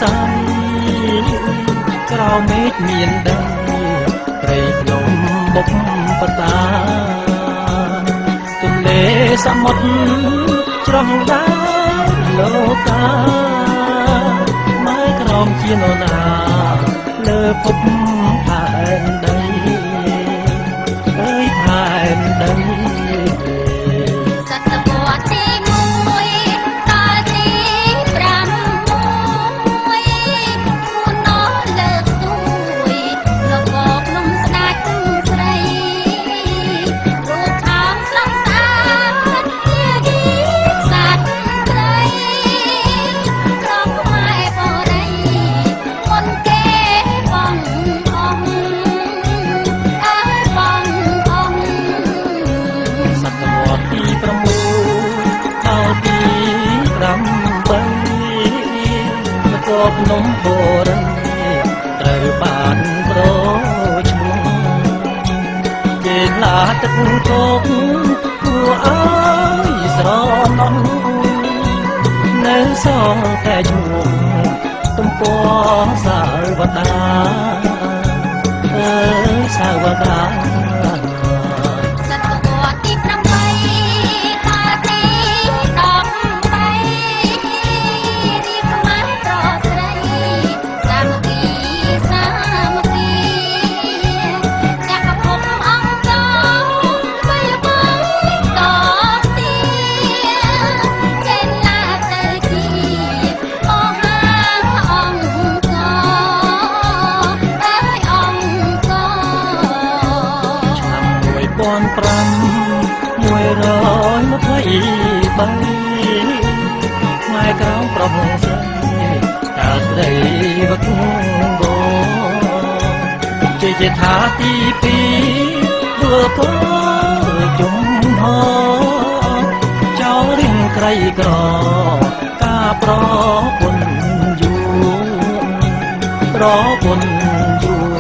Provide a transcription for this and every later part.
សាយក្រៅមេឃមានដីព្រៃភ្នំបុកបតាទន្លេសមុទ្រច្រោះដាលោកាម៉ែក្រំជានរណាលើភពផែនដីអើយផែនដីភ្នំបូរីត្រូវបានប្រឈ្មោះគេឡាទឹកគោកគួរអើយស្រណោះនៅសងតែឈ្មោះទំព័រសាវតាអើយសាវតាថ្ងៃក្រោមប្រហោស្រីតាស្រីវគងបជ័យថាទីពីរធ្វើទៅជុំហោចោលរៀងក្រៃក្រការប្រពន្ធយូរប្រពន្ធយូរ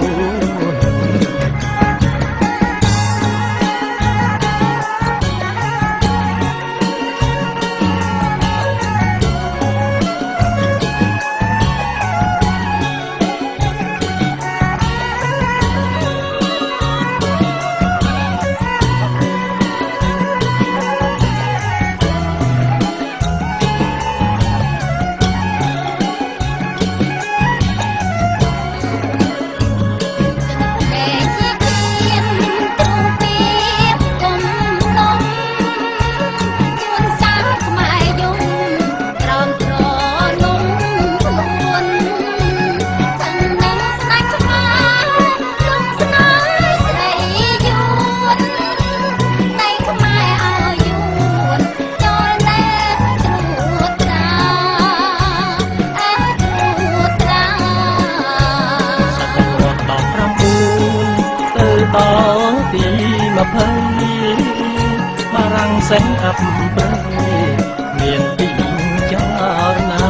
បារាំងសេងអាប់ព្រៃមានទីចារណា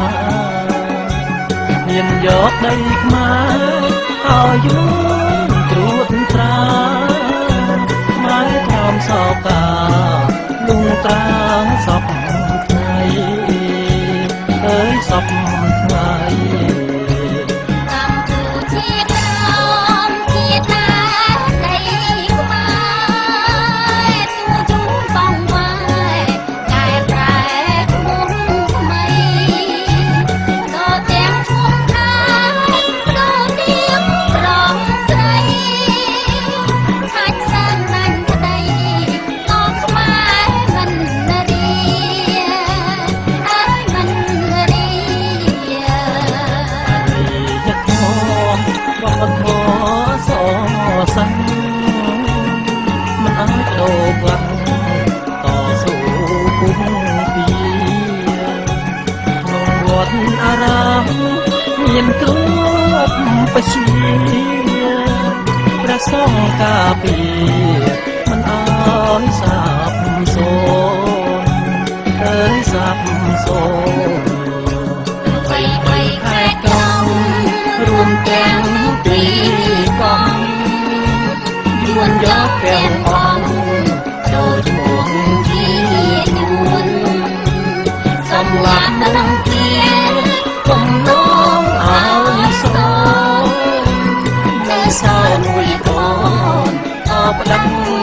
មានយកដីខ្មែរឲ្យយូរត្រួតត្រាម៉ែក្រោមសោកាលុងត្រាសពថ្ងៃអើយសពថ្ងៃមិនអាចដូរបាត់តស៊ូគុំពីក្នុងវត្តអារាមមានគ្រប់បជាព្រះសង្ឃការពារមិនអើយសាបសូន្យអើយសាបសូន្យ3ខែក្រោមរួមទាំងពីកងយួនយកទាំងអង្គចូលឈ្មោះជាយួនសម្លាប់នឹងជាកំណង ប្តឹង